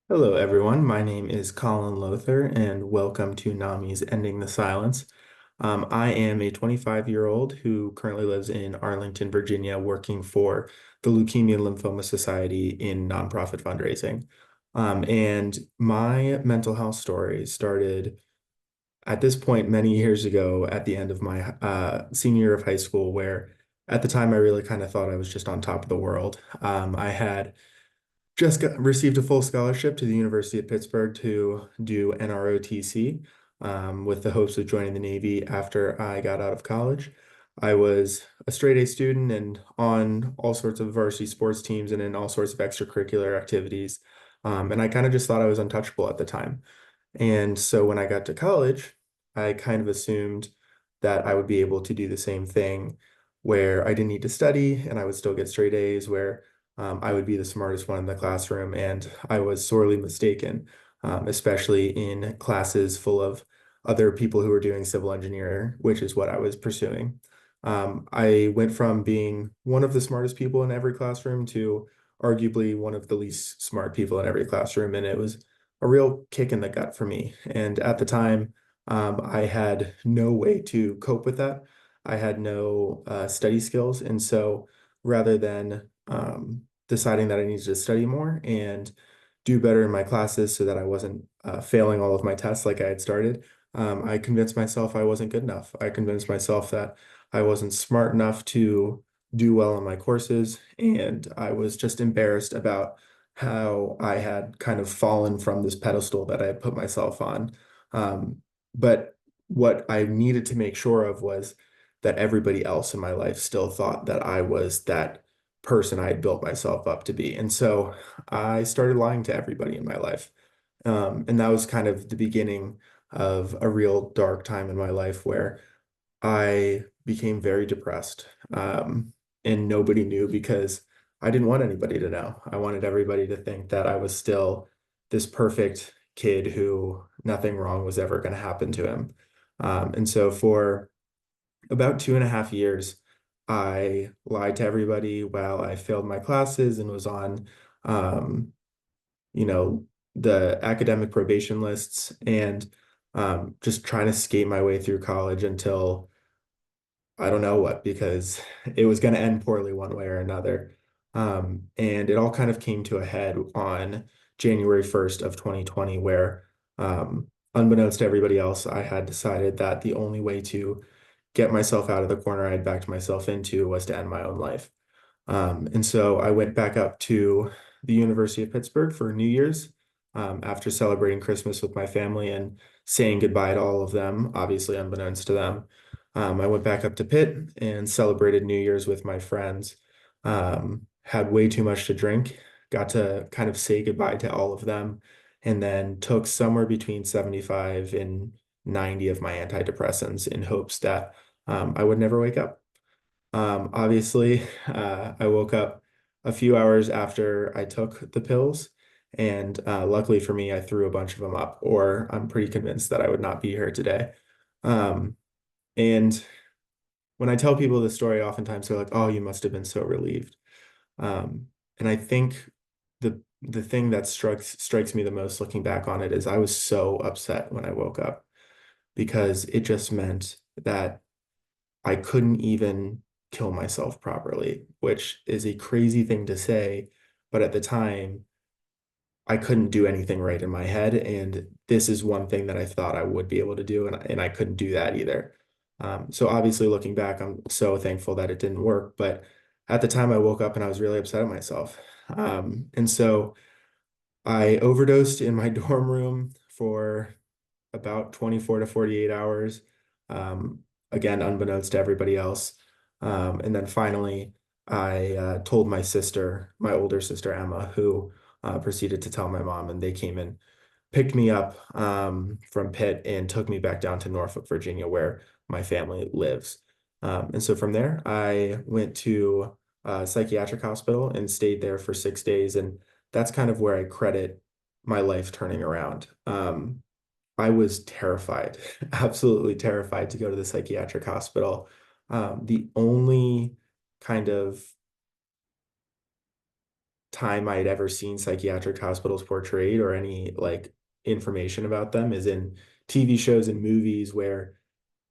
Hello, everyone. My name is Colin Lothar, and welcome to NAMI's Ending the Silence. I am a 25-year-old who currently lives in Arlington, Virginia, working for the Leukemia and Lymphoma Society in nonprofit fundraising. And my mental health story started at this point many years ago at the end of my senior year of high school, where at the time I really kind of thought I was just on top of the world. I had received a full scholarship to the University of Pittsburgh to do NROTC with the hopes of joining the Navy after I got out of college. I was a straight A student and on all sorts of varsity sports teams and in all sorts of extracurricular activities. And I kind of just thought I was untouchable at the time. And so when I got to college, I kind of assumed that I would be able to do the same thing where I didn't need to study and I would still get straight A's, where I would be the smartest one in the classroom. And I was sorely mistaken, especially in classes full of other people who were doing civil engineering, which is what I was pursuing. I went from being one of the smartest people in every classroom to arguably one of the least smart people in every classroom. And it was a real kick in the gut for me. And at the time, I had no way to cope with that. I had no study skills. And so rather than deciding that I needed to study more and do better in my classes so that I wasn't failing all of my tests like I had started, I convinced myself I wasn't good enough. I convinced myself that I wasn't smart enough to do well in my courses. And I was just embarrassed about how I had kind of fallen from this pedestal that I had put myself on. But what I needed to make sure of was that everybody else in my life still thought that I was that person I had built myself up to be. And so I started lying to everybody in my life. And that was kind of the beginning of a real dark time in my life where I became very depressed. And nobody knew because I didn't want anybody to know. I wanted everybody to think that I was still this perfect kid who nothing wrong was ever going to happen to him. And so for about 2.5 years, I lied to everybody while I failed my classes and was on, um, you know, the academic probation lists and just trying to skate my way through college until I don't know what, because it was going to end poorly one way or another. And it all kind of came to a head on January 1st of 2020, where unbeknownst to everybody else, I had decided that the only way to get myself out of the corner I had backed myself into was to end my own life. And so I went back up to the University of Pittsburgh for New Year's after celebrating Christmas with my family and saying goodbye to all of them, obviously unbeknownst to them. I went back up to Pitt and celebrated New Year's with my friends. Had way too much to drink, got to kind of say goodbye to all of them, and then took somewhere between 75 and 90 of my antidepressants in hopes that I would never wake up. Obviously, I woke up a few hours after I took the pills, and luckily for me, I threw a bunch of them up, or I'm pretty convinced that I would not be here today. Um, and when I tell people this story, oftentimes they're like, "Oh, you must have been so relieved." And I think the thing that strikes me the most looking back on it is I was so upset when I woke up because it just meant that I couldn't even kill myself properly, which is a crazy thing to say. But at the time, I couldn't do anything right in my head. And this is one thing that I thought I would be able to do, and I couldn't do that either. So obviously, looking back, I'm so thankful that it didn't work. But at the time, I woke up and I was really upset at myself. And so I overdosed in my dorm room for about 24 to 48 hours. Um, Again, unbeknownst to everybody else. And then finally, I told my sister, my older sister Emma, who proceeded to tell my mom, and they came and picked me up from Pitt and took me back down to Norfolk, Virginia, where my family lives. And so from there, I went to a psychiatric hospital and stayed there for 6 days. And that's kind of where I credit my life turning around. I was terrified, absolutely terrified to go to the psychiatric hospital. The only kind of time I had ever seen psychiatric hospitals portrayed or any like information about them is in TV shows and movies where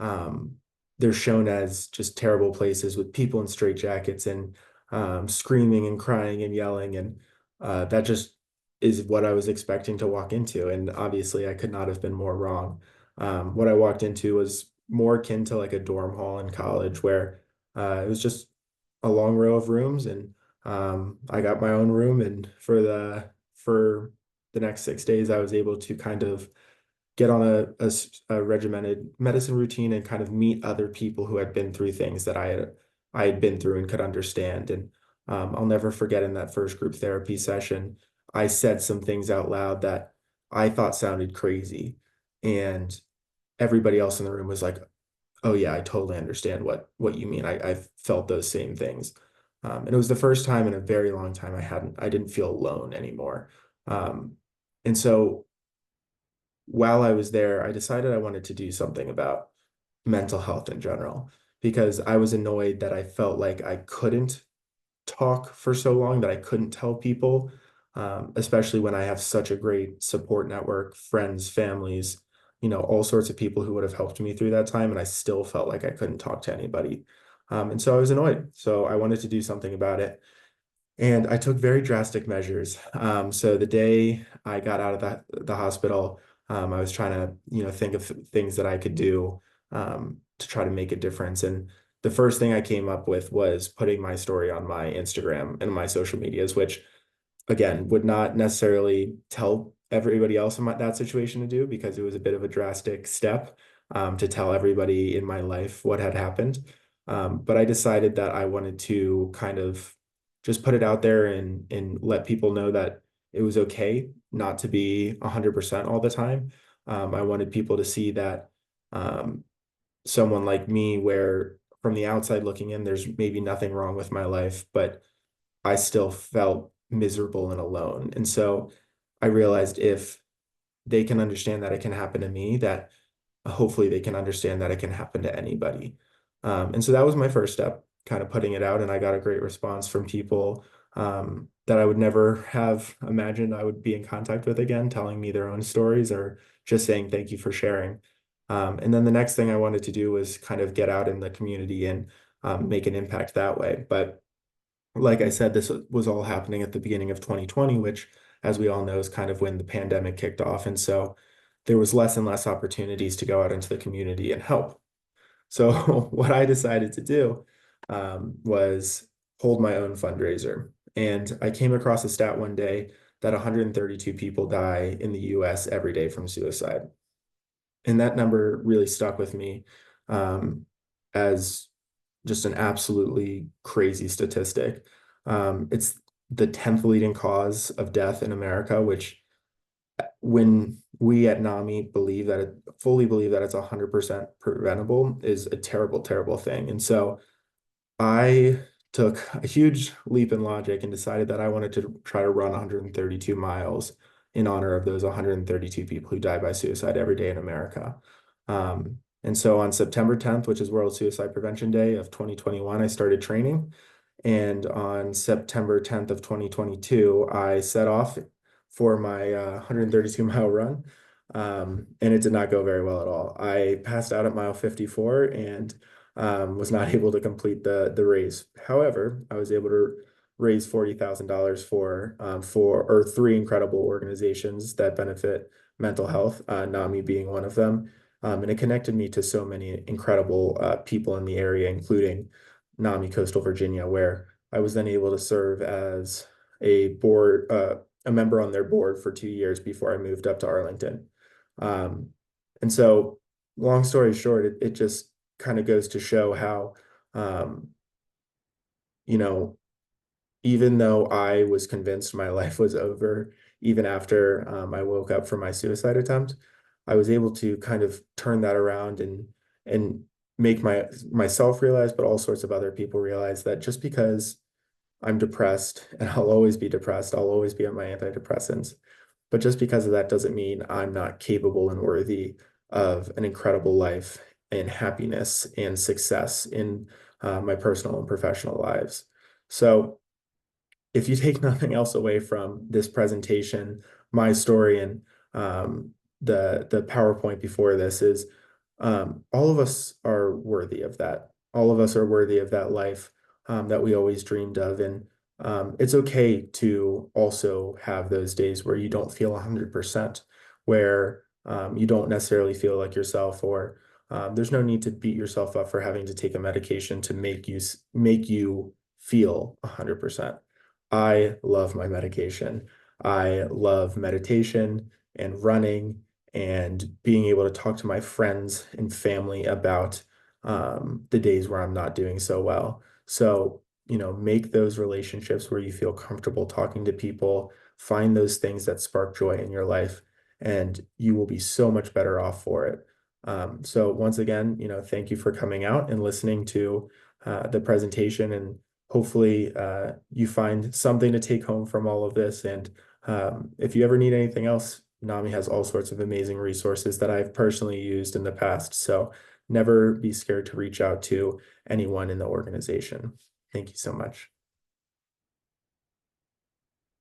um, they're shown as just terrible places with people in straitjackets and screaming and crying and yelling. And that just is what I was expecting to walk into. And obviously, I could not have been more wrong. What I walked into was more akin to like a dorm hall in college where it was just a long row of rooms. And I got my own room. And for the next 6 days, I was able to kind of get on a regimented medicine routine and kind of meet other people who had been through things that I had been through and could understand. And I'll never forget in that first group therapy session, I said some things out loud that I thought sounded crazy. And everybody else in the room was like, "Oh yeah, I totally understand what you mean. I've felt those same things." And it was the first time in a very long time I didn't feel alone anymore. Um, and so while I was there, I decided I wanted to do something about mental health in general because I was annoyed that I felt like I couldn't talk for so long, that I couldn't tell people, especially when I have such a great support network, friends, families, all sorts of people who would have helped me through that time. And I still felt like I couldn't talk to anybody. And so I was annoyed. So I wanted to do something about it. And I took very drastic measures. So the day I got out of the hospital, I was trying to, think of things that I could do to try to make a difference. And the first thing I came up with was putting my story on my Instagram and my social medias, which again would not necessarily tell everybody else in that situation to do because it was a bit of a drastic step to tell everybody in my life what had happened. But I decided that I wanted to kind of just put it out there and let people know that it was okay not to be 100% all the time. I wanted people to see that um, someone like me, where from the outside looking in, there's maybe nothing wrong with my life, but I still felt miserable and alone. And so I realized if they can understand that it can happen to me, that hopefully they can understand that it can happen to anybody. And so that was my first step, kind of putting it out. And I got a great response from people that I would never have imagined I would be in contact with again, telling me their own stories or just saying thank you for sharing. And then the next thing I wanted to do was kind of get out in the community and make an impact that way. But like I said, this was all happening at the beginning of 2020, which, as we all know, is kind of when the pandemic kicked off. And so there was less and less opportunities to go out into the community and help. So what I decided to do was hold my own fundraiser. And I came across a stat one day that 132 people die in the US every day from suicide. And that number really stuck with me as just an absolutely crazy statistic. It's the 10th leading cause of death in America, which when we at NAMI fully believe that it's 100% preventable is a terrible, terrible thing. And so I took a huge leap in logic and decided that I wanted to try to run 132 miles in honor of those 132 people who die by suicide every day in America. And so on September 10th, which is World Suicide Prevention Day of 2021, I started training. And on September 10th of 2022, I set off for my 132-mile run. And it did not go very well at all. I passed out at mile 54 and was not able to complete the race. However, I was able to raise $40,000 for three incredible organizations that benefit mental health, NAMI being one of them. And it connected me to so many incredible people in the area, including NAMI Coastal Virginia, where I was then able to serve as a member on their board for 2 years before I moved up to Arlington. Um, and so, long story short, it just kind of goes to show how, um, you know, even though I was convinced my life was over, even after I woke up from my suicide attempt, I was able to kind of turn that around and make myself realize, but all sorts of other people realize that just because I'm depressed and I'll always be depressed, I'll always be on my antidepressants, but just because of that doesn't mean I'm not capable and worthy of an incredible life and happiness and success in my personal and professional lives. So if you take nothing else away from this presentation, my story, and the PowerPoint before this is all of us are worthy of that. All of us are worthy of that life that we always dreamed of. And it's okay to also have those days where you don't feel 100%, where you don't necessarily feel like yourself, or there's no need to beat yourself up for having to take a medication to make you feel 100%. I love my medication. I love meditation and running and being able to talk to my friends and family about the days where I'm not doing so well. So, make those relationships where you feel comfortable talking to people, find those things that spark joy in your life, and you will be so much better off for it. So once again, thank you for coming out and listening to the presentation, and hopefully you find something to take home from all of this. And if you ever need anything else, NAMI has all sorts of amazing resources that I've personally used in the past. So never be scared to reach out to anyone in the organization. Thank you so much.